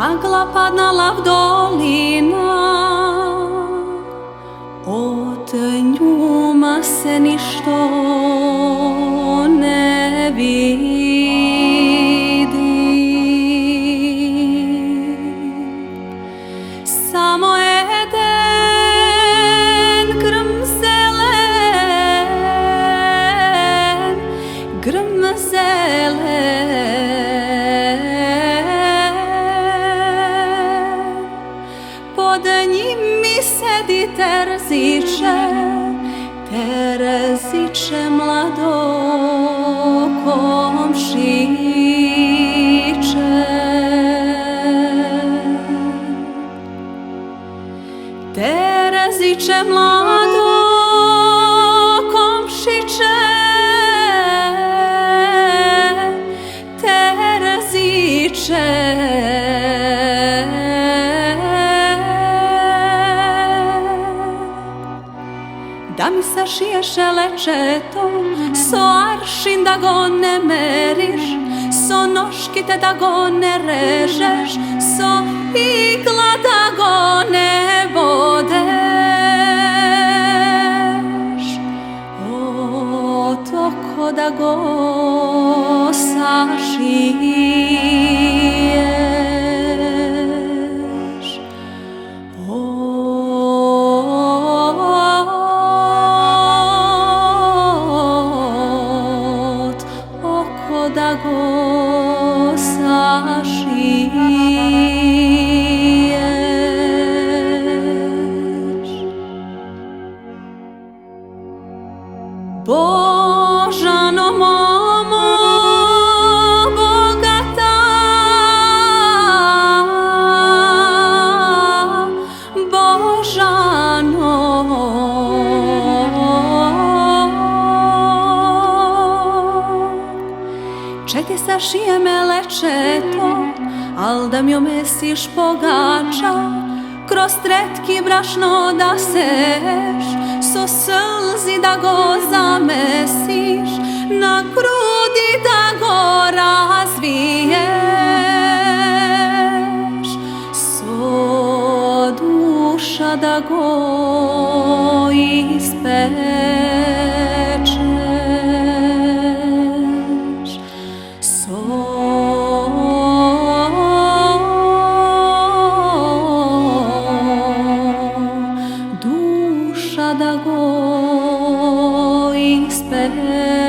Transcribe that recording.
Nagla padnala v dolina, od njuma se ništo ne vidi. Samo jeden grm zelen, pod njim mi sedi terziče mlado komšiče. Terziče mlado komšiče, terziče. Da mi sašiješ lečeto, so aršin da go ne meriš, so noškite da go ne režeš, so igla da go ne bodeš, otoko da go sašiješ. Da go sašiješ. Božano momo bogata, Božano če ti sašije me lečeto, al da mi omesiš pogača, kroz tretki brašno da seš, so slzi da go zamesiš, na grudi da go razviješ, so duša da go ispečeš. Duša da go ispečeš.